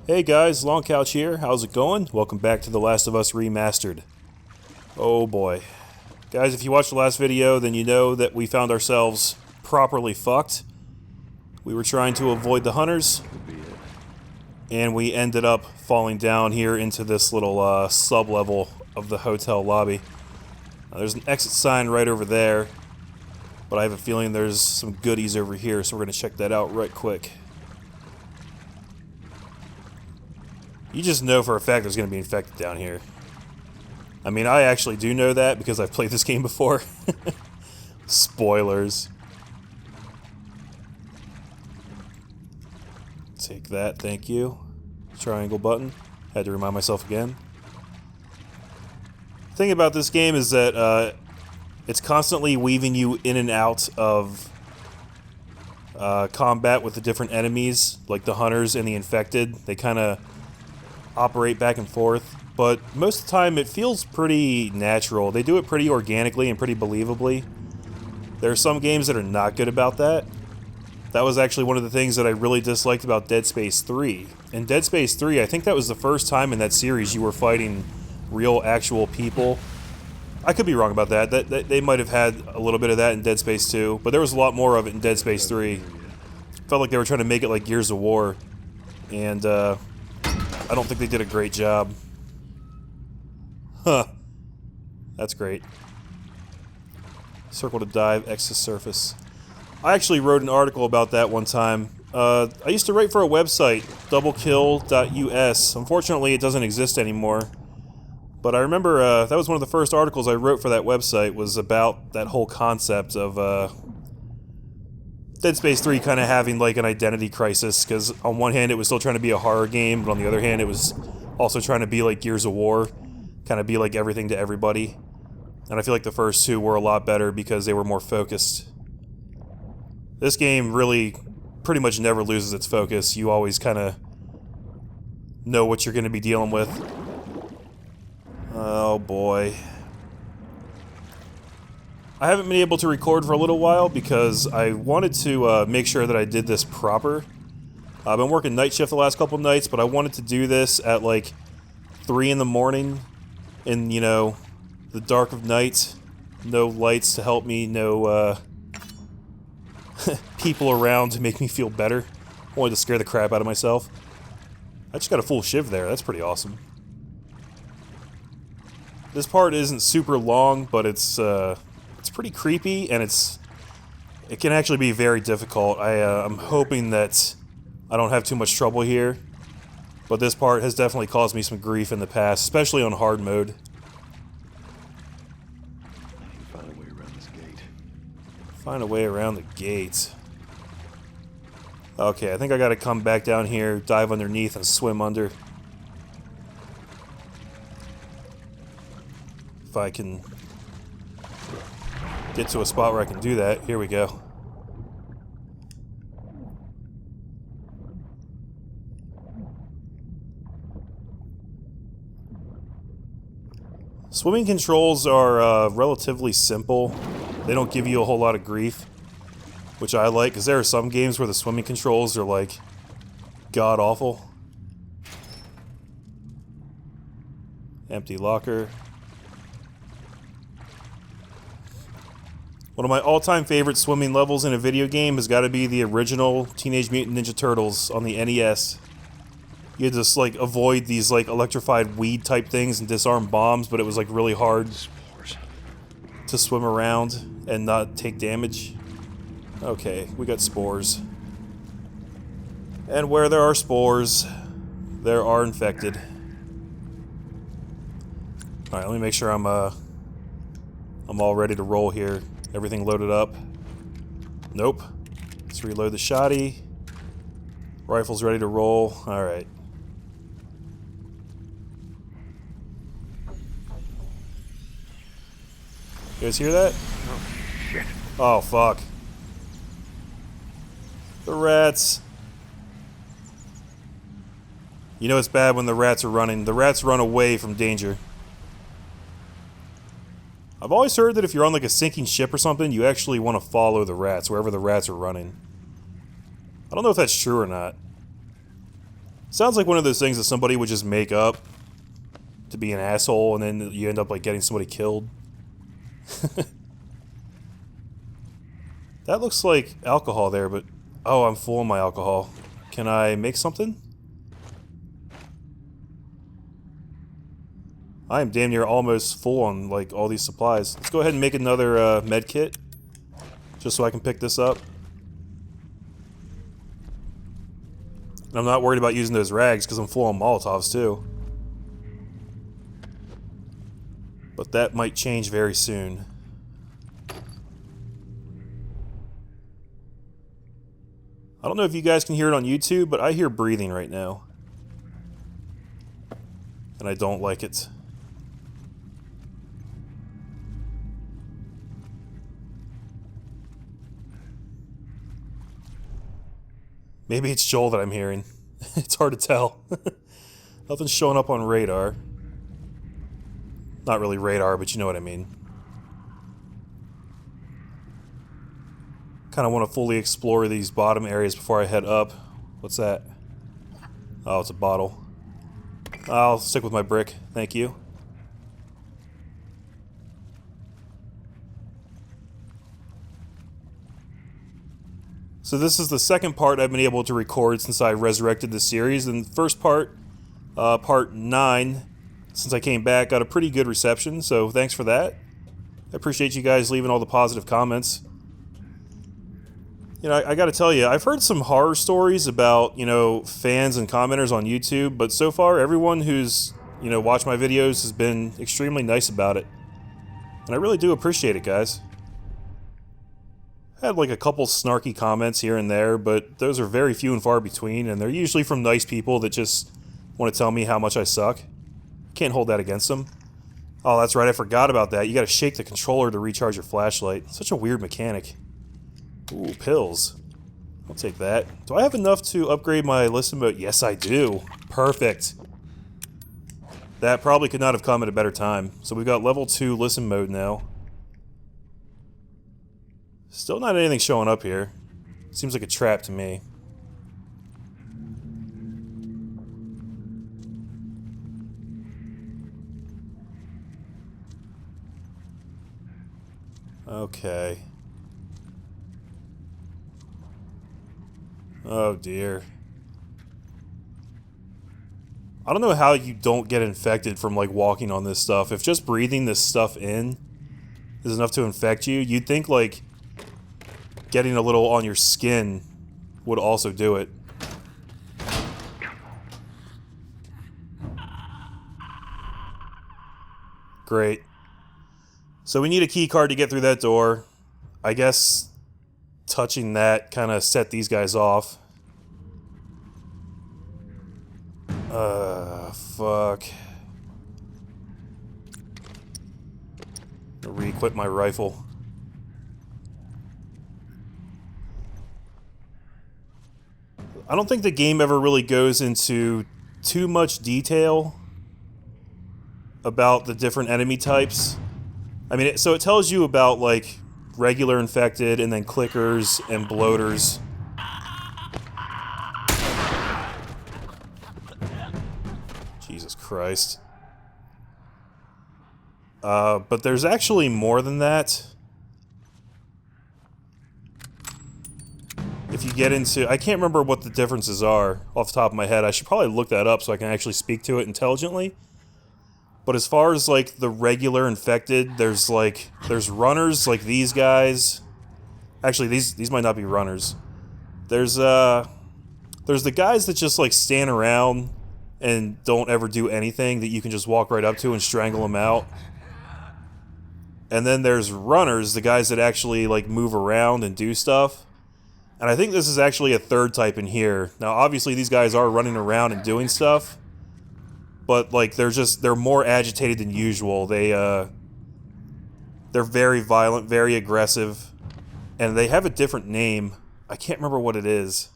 Hey guys, Long Couch here. How's it going? Welcome back to The Last of Us Remastered. Oh boy. Guys, if you watched the last video, then you know that we found ourselves properly fucked. We were trying to avoid the hunters, and we ended up falling down here into this little sub-level of the hotel lobby. Now, there's an exit sign right over there, but I have a feeling there's some goodies over here, so we're going to check that out right quick. You just know for a fact there's going to be infected down here. I mean, I actually do know that because I've played this game before. Spoilers. Take that, thank you. Triangle button. Had to remind myself again. The thing about this game is that it's constantly weaving you in and out of combat with the different enemies, like the hunters and the infected. They kind of operate back and forth, but most of the time it feels pretty natural. They do it pretty organically and pretty believably. There are some games that are not good about that. That was actually one of the things that I really disliked about Dead Space 3. In Dead Space 3, I think that was the first time in that series you were fighting real, actual people. I could be wrong about that. They might have had a little bit of that in Dead Space 2, but there was a lot more of it in Dead Space 3. Felt like they were trying to make it like Gears of War, and I don't think they did a great job. Huh. That's great. Circle to dive, X to surface. I actually wrote an article about that one time. I used to write for a website, doublekill.us. Unfortunately, it doesn't exist anymore. But I remember that was one of the first articles I wrote for that website, was about that whole concept of Dead Space 3 kind of having like an identity crisis, because on one hand it was still trying to be a horror game, but on the other hand it was also trying to be like Gears of War, kind of be like everything to everybody. And I feel like the first two were a lot better because they were more focused. This game really pretty much never loses its focus. You always kind of know what you're going to be dealing with. Oh boy. I haven't been able to record for a little while because I wanted to make sure that I did this proper. I've been working night shift the last couple nights, but I wanted to do this at like 3 in the morning in, you know, the dark of night. No lights to help me, no people around to make me feel better. I wanted to scare the crap out of myself. I just got a full shiv there, that's pretty awesome. This part isn't super long, but it's pretty creepy, and it can actually be very difficult. I'm hoping that I don't have too much trouble here, but this part has definitely caused me some grief in the past, especially on hard mode. Find a way around this gate. Find a way around the gate. Okay, I think I gotta come back down here, dive underneath, and swim under. If I can get to a spot where I can do that. Here we go. Swimming controls are relatively simple. They don't give you a whole lot of grief, which I like, because there are some games where the swimming controls are like god-awful. Empty locker. One of my all-time favorite swimming levels in a video game has got to be the original Teenage Mutant Ninja Turtles on the NES. You had to just, like, avoid these, like, electrified weed-type things and disarm bombs, but it was, like, really hard to swim around and not take damage. Okay, we got spores. And where there are spores, there are infected. Alright, let me make sure I'm all ready to roll here. Everything loaded up. Nope. Let's reload the shotty. Rifle's ready to roll. Alright. You guys hear that? Oh, shit. Oh, fuck. The rats. You know it's bad when the rats are running. The rats run away from danger. I've always heard that if you're on like a sinking ship or something, you actually want to follow the rats, wherever the rats are running. I don't know if that's true or not. Sounds like one of those things that somebody would just make up to be an asshole, and then you end up like getting somebody killed. That looks like alcohol there, but oh, I'm full of my alcohol. Can I make something? I am damn near almost full on like all these supplies. Let's go ahead and make another med kit, just so I can pick this up. And I'm not worried about using those rags because I'm full on Molotovs too. But that might change very soon. I don't know if you guys can hear it on YouTube, but I hear breathing right now. And I don't like it. Maybe it's Joel that I'm hearing. It's hard to tell. Nothing's showing up on radar. Not really radar, but you know what I mean. Kind of want to fully explore these bottom areas before I head up. What's that? Oh, it's a bottle. I'll stick with my brick. Thank you. So this is the second part I've been able to record since I resurrected the series. And the first part, part 9, since I came back, got a pretty good reception, so thanks for that. I appreciate you guys leaving all the positive comments. You know, I gotta tell you, I've heard some horror stories about, you know, fans and commenters on YouTube, but so far everyone who's, you know, watched my videos has been extremely nice about it. And I really do appreciate it, guys. I had like a couple snarky comments here and there, but those are very few and far between, and they're usually from nice people that just want to tell me how much I suck. Can't hold that against them. Oh, that's right, I forgot about that. You gotta shake the controller to recharge your flashlight. Such a weird mechanic. Ooh, pills. I'll take that. Do I have enough to upgrade my listen mode? Yes, I do. Perfect. That probably could not have come at a better time. So we've got level 2 listen mode now. Still not anything showing up here. Seems like a trap to me. Okay. Oh dear. I don't know how you don't get infected from like walking on this stuff. If just breathing this stuff in is enough to infect you, you'd think like getting a little on your skin would also do it. Great. So we need a key card to get through that door. I guess touching that kind of set these guys off. Fuck. Re-equip my rifle. I don't think the game ever really goes into too much detail about the different enemy types. I mean, so it tells you about, like, regular infected, and then clickers, and bloaters. Jesus Christ. But there's actually more than that. If you get into... I can't remember what the differences are off the top of my head. I should probably look that up so I can actually speak to it intelligently. But as far as, like, the regular infected, there's runners, like these guys. Actually, these might not be runners. There's the guys that just, like, stand around and don't ever do anything that you can just walk right up to and strangle them out. And then there's runners, the guys that actually, like, move around and do stuff. And I think this is actually a third type in here. Now, obviously, these guys are running around and doing stuff. But, like, they're more agitated than usual. They're very violent, very aggressive. And they have a different name. I can't remember what it is.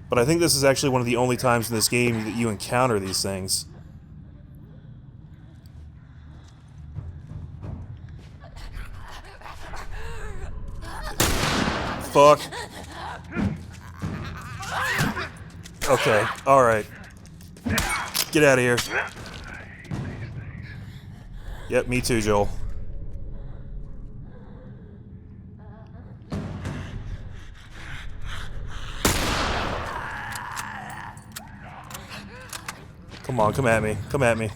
But I think this is actually one of the only times in this game that you encounter these things. Fuck. Okay, alright. Get out of here. Yep, me too, Joel. Come on, come at me. Come at me.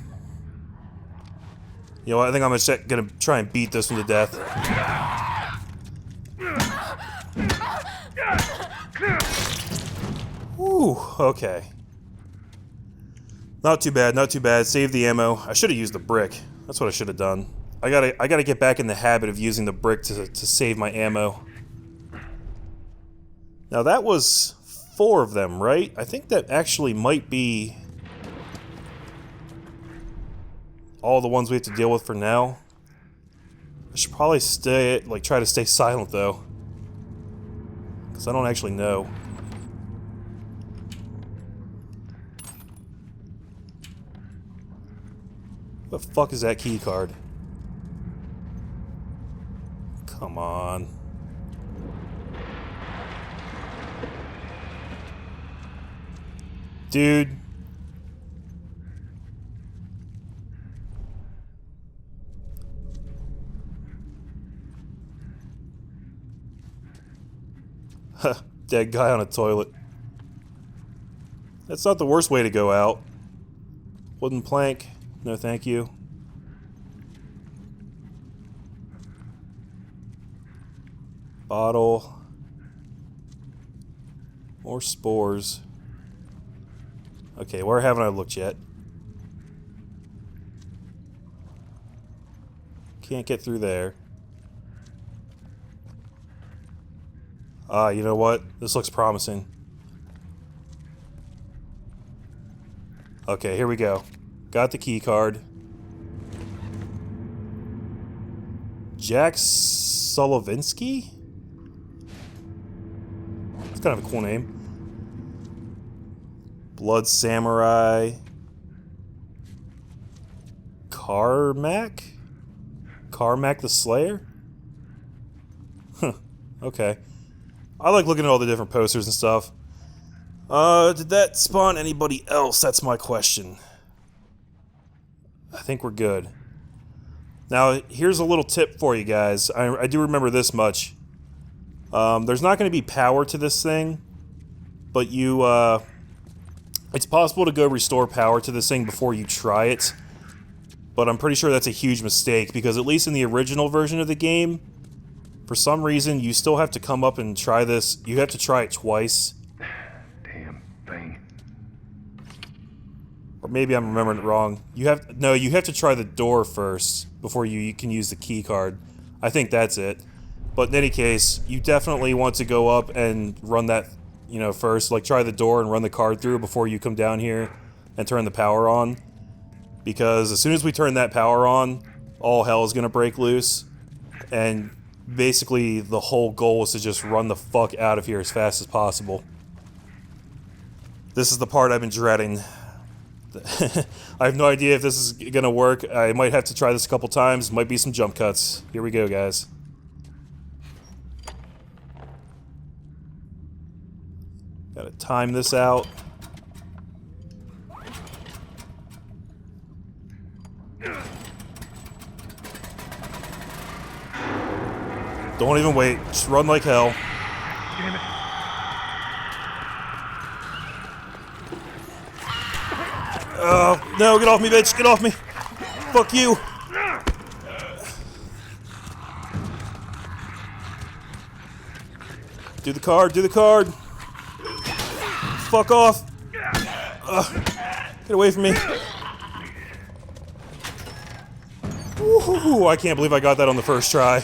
You know what? I think I'm gonna try and beat this one to death. Whew, okay. Not too bad, not too bad. Save the ammo. I should have used the brick. That's what I should have done. I gotta get back in the habit of using the brick to save my ammo. Now that was 4 of them, right? I think that actually might be all the ones we have to deal with for now. I should probably try to stay silent though, because I don't actually know. What the fuck is that key card? Come on. Dude. Huh, dead guy on a toilet. That's not the worst way to go out. Wooden plank. No thank you. Bottle. More spores. Okay, where haven't I looked yet? Can't get through there. You know what? This looks promising. Okay, here we go. Got the key card. Jack Solovinsky? It's kind of a cool name. Blood Samurai. Carmack? Carmack the Slayer? Huh, okay. I like looking at all the different posters and stuff. Did that spawn anybody else? That's my question. I think we're good. Now, here's a little tip for you guys. I do remember this much. There's not going to be power to this thing, but it's possible to go restore power to this thing before you try it. But I'm pretty sure that's a huge mistake, because at least in the original version of the game, for some reason, you still have to come up and try this. You have to try it twice. Damn thing. Or maybe I'm remembering it wrong. You have to try the door first before you can use the key card. I think that's it. But in any case, you definitely want to go up and run that, first. Like, try the door and run the card through before you come down here and turn the power on. Because as soon as we turn that power on, all hell is going to break loose. And basically, the whole goal is to just run the fuck out of here as fast as possible. This is the part I've been dreading. I have no idea if this is gonna work. I might have to try this a couple times. Might be some jump cuts. Here we go, guys. Gotta time this out. Don't even wait. Just run like hell. Damn it. Oh, no, get off me, bitch. Get off me. Fuck you. Do the card, do the card. Fuck off. Get away from me. Woohoo, I can't believe I got that on the first try.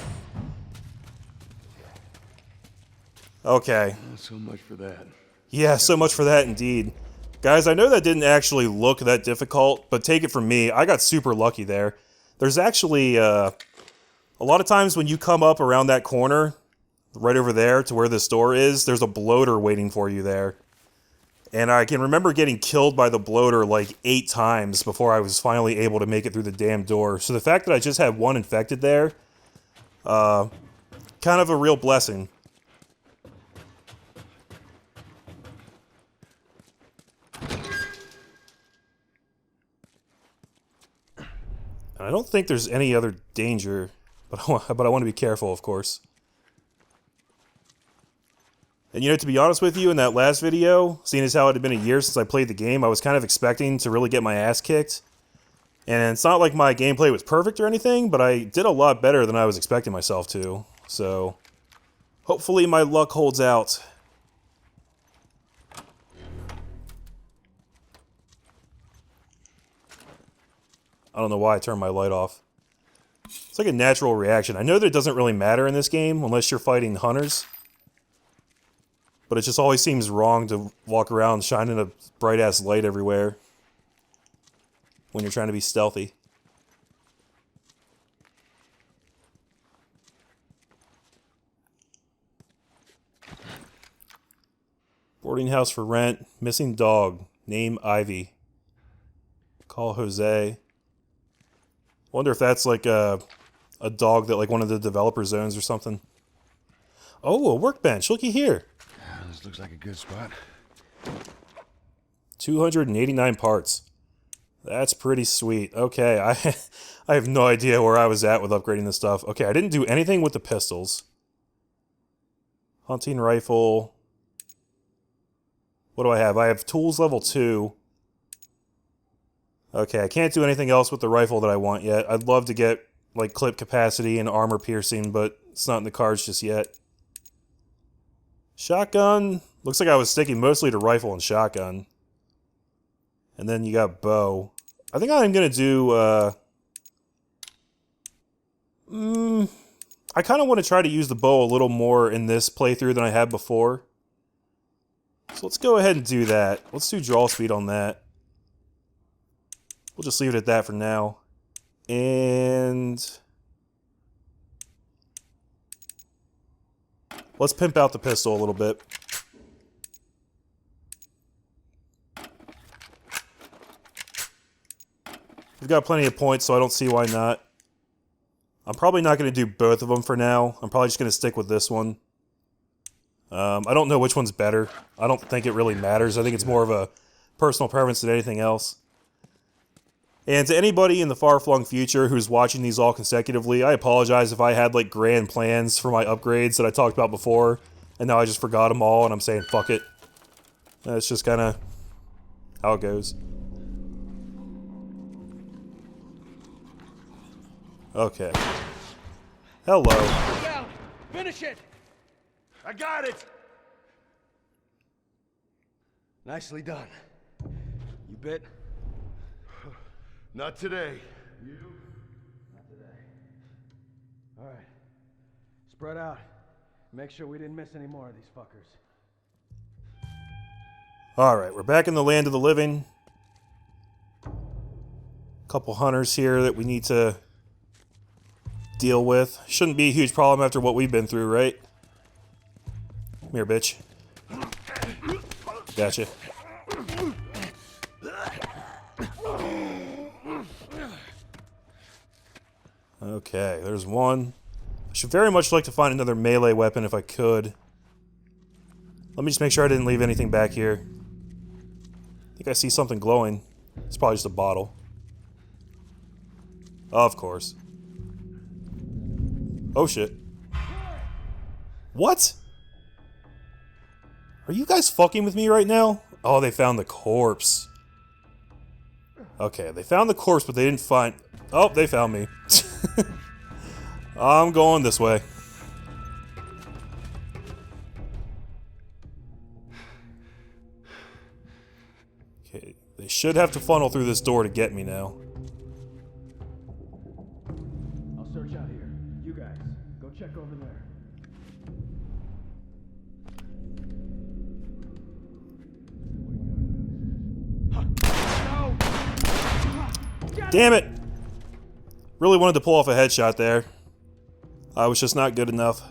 Okay. So much for that. Yeah, so much for that indeed. Guys, I know that didn't actually look that difficult, but take it from me, I got super lucky there. There's actually, a lot of times when you come up around that corner, right over there to where this door is, there's a bloater waiting for you there. And I can remember getting killed by the bloater like 8 times before I was finally able to make it through the damn door. So the fact that I just had one infected there, kind of a real blessing. And I don't think there's any other danger, but I want to be careful, of course. And you know, to be honest with you, in that last video, seeing as how it had been a year since I played the game, I was kind of expecting to really get my ass kicked. And it's not like my gameplay was perfect or anything, but I did a lot better than I was expecting myself to. So, hopefully my luck holds out. I don't know why I turned my light off. It's like a natural reaction. I know that it doesn't really matter in this game unless you're fighting hunters. But it just always seems wrong to walk around shining a bright-ass light everywhere when you're trying to be stealthy. Boarding house for rent. Missing dog. Name Ivy. Call Jose. Wonder if that's like a dog that like one of the developers owns or something. Oh, a workbench. Looky here. This looks like a good spot. 289 parts. That's pretty sweet. Okay, I have no idea where I was at with upgrading this stuff. Okay, I didn't do anything with the pistols. Hunting rifle. What do I have? I have tools level 2. Okay, I can't do anything else with the rifle that I want yet. I'd love to get like clip capacity and armor piercing, but it's not in the cards just yet. Shotgun. Looks like I was sticking mostly to rifle and shotgun. And then you got bow. I think I'm gonna do, I kind of want to try to use the bow a little more in this playthrough than I had before. So let's go ahead and do that. Let's do draw speed on that. We'll just leave it at that for now. And let's pimp out the pistol a little bit. We've got plenty of points, so I don't see why not. I'm probably not going to do both of them for now. I'm probably just going to stick with this one. I don't know which one's better. I don't think it really matters. I think it's more of a personal preference than anything else. And to anybody in the far-flung future who's watching these all consecutively, I apologize if I had like grand plans for my upgrades that I talked about before, and now I just forgot them all and I'm saying fuck it. That's just kind of how it goes. Okay. Hello. Down. Finish it. I got it! Nicely done. You bit? Not today. You? Not today. All right. Spread out. Make sure we didn't miss any more of these fuckers. Alright, we're back in the land of the living. Couple hunters here that we need to deal with. Shouldn't be a huge problem after what we've been through, right? Come here, bitch. Gotcha. Okay, there's one. I should very much like to find another melee weapon if I could. Let me just make sure I didn't leave anything back here. I think I see something glowing. It's probably just a bottle. Of course. Oh shit. What? Are you guys fucking with me right now? Oh, they found the corpse. Okay, they found the corpse, but they didn't find... Oh, they found me. I'm going this way. Okay, they should have to funnel through this door to get me now. I'll search out here. You guys, go check over there. Damn it! Really wanted to pull off a headshot there. I was just not good enough.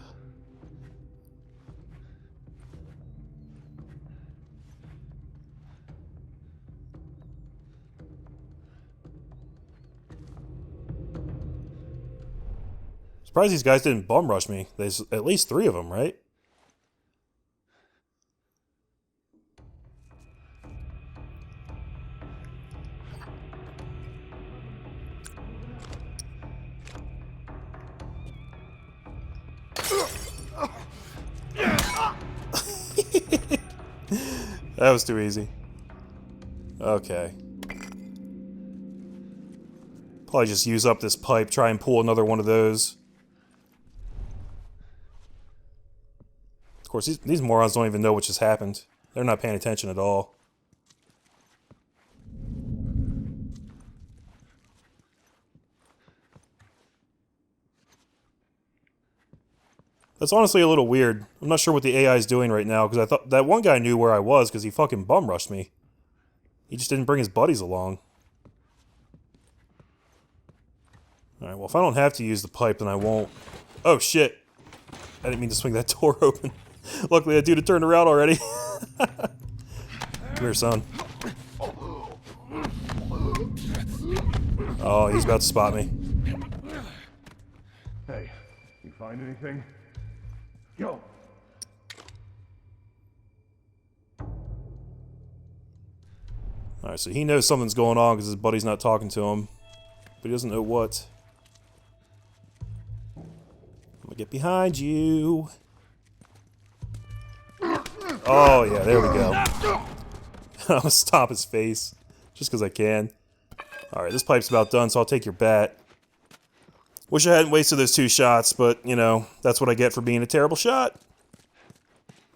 Surprised these guys didn't bum rush me. There's at least 3 of them, right? That was too easy. Okay. Probably just use up this pipe, try and pull another one of those. Of course, these morons don't even know what just happened. They're not paying attention at all. That's honestly a little weird. I'm not sure what the AI is doing right now, because I thought that one guy knew where I was because he fucking bum rushed me. He just didn't bring his buddies along. Alright, well if I don't have to use the pipe, then I won't. Oh shit! I didn't mean to swing that door open. Luckily that dude had turned around already. Come here, son. Oh, he's about to spot me. Hey, you find anything? Yo. Alright, so he knows something's going on because his buddy's not talking to him. But he doesn't know what. I'm gonna get behind you. Oh, yeah, there we go. I'm gonna stomp his face. Just because I can. Alright, this pipe's about done, so I'll take your bat. Wish I hadn't wasted those 2 shots, but, you know, that's what I get for being a terrible shot.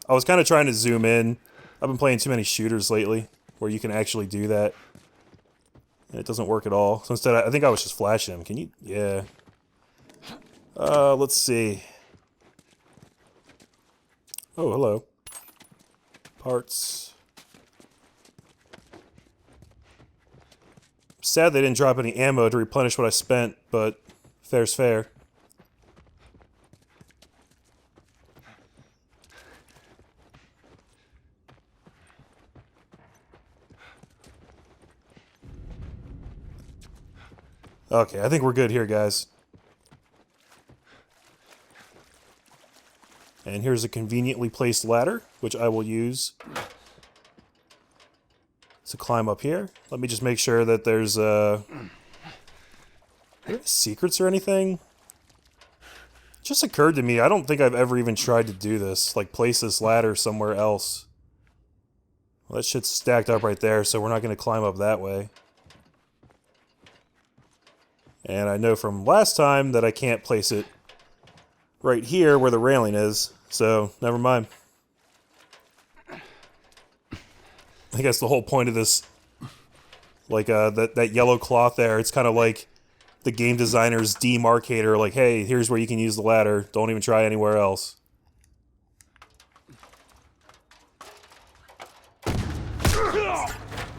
I was kind of trying to zoom in. I've been playing too many shooters lately, where you can actually do that. And it doesn't work at all. So instead, I think I was just flashing him. Can you? Yeah. Let's see. Oh, hello. Parts. Sad they didn't drop any ammo to replenish what I spent, but fair's fair. Okay, I think we're good here, guys. And here's a conveniently placed ladder, which I will use to climb up here. Let me just make sure that there's are there secrets or anything? It just occurred to me, I don't think I've ever even tried to do this, like place this ladder somewhere else. Well, that shit's stacked up right there, so we're not going to climb up that way. And I know from last time that I can't place it right here where the railing is, so never mind. I guess the whole point of this, like that yellow cloth there, it's kind of like the game designer's demarcator, like, hey, here's where you can use the ladder, don't even try anywhere else.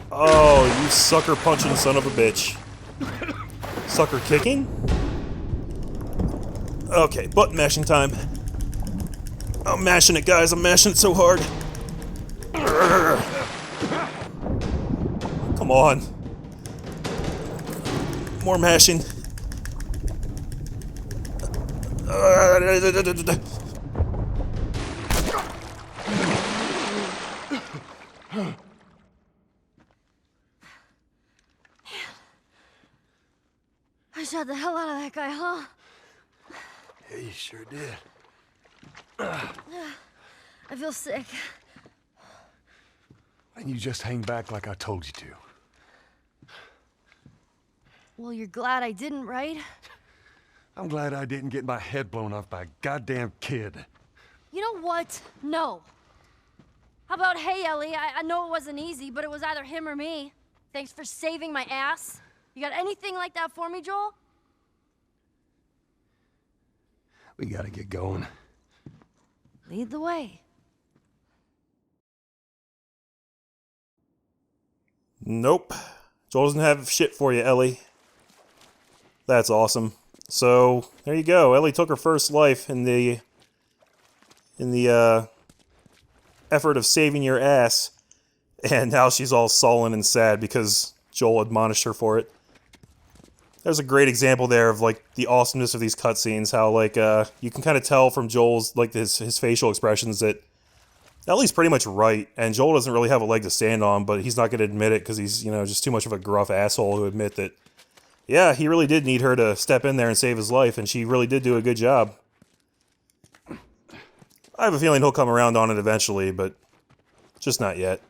Oh, you sucker punching son of a bitch. Sucker kicking? Okay, button mashing time. I'm mashing it, guys. I'm mashing it so hard. Come on. More mashing. I shot the hell out of that guy, huh? Yeah, you sure did. I feel sick. Why didn't you just hang back like I told you to? Well, you're glad I didn't, right? I'm glad I didn't get my head blown off by a goddamn kid. You know what? No. How about, hey, Ellie, I know it wasn't easy, but it was either him or me. Thanks for saving my ass. You got anything like that for me, Joel? We gotta get going. Lead the way. Nope. Joel doesn't have shit for you, Ellie. That's awesome. So, there you go. Ellie took her first life in the effort of saving your ass. And now she's all sullen and sad because Joel admonished her for it. There's a great example there of, like, the awesomeness of these cutscenes, how, like, you can kind of tell from Joel's, like, his facial expressions that Ellie's pretty much right, and Joel doesn't really have a leg to stand on, but he's not going to admit it because he's, you know, just too much of a gruff asshole to admit that, yeah, he really did need her to step in there and save his life, and she really did do a good job. I have a feeling he'll come around on it eventually, but just not yet.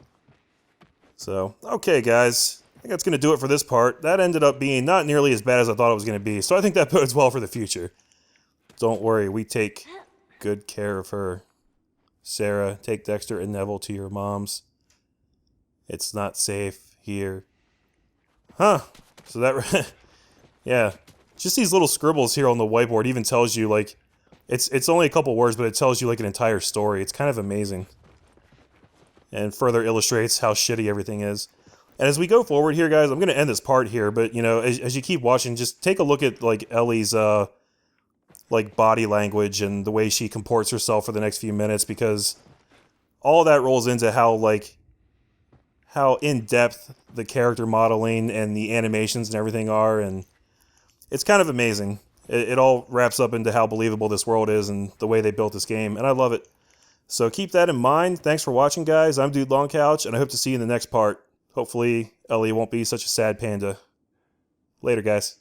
So, okay guys, I think that's going to do it for this part. That ended up being not nearly as bad as I thought it was going to be, so I think that bodes well for the future. Don't worry, we take good care of her. Sarah, take Dexter and Neville to your moms. It's not safe here. Huh. So that... yeah. Just these little scribbles here on the whiteboard even tells you, like... It's only a couple words, but it tells you, like, an entire story. It's kind of amazing. And further illustrates how shitty everything is. And as we go forward here, guys, I'm going to end this part here, but, you know, as you keep watching, just take a look at, like, Ellie's, like, body language and the way she comports herself for the next few minutes, because all that rolls into how, like, how in-depth the character modeling and the animations and everything are, and it's kind of amazing. It all wraps up into how believable this world is and the way they built this game, and I love it. So keep that in mind. Thanks for watching, guys. I'm Dude Long Couch, and I hope to see you in the next part. Hopefully, Ellie won't be such a sad panda. Later, guys.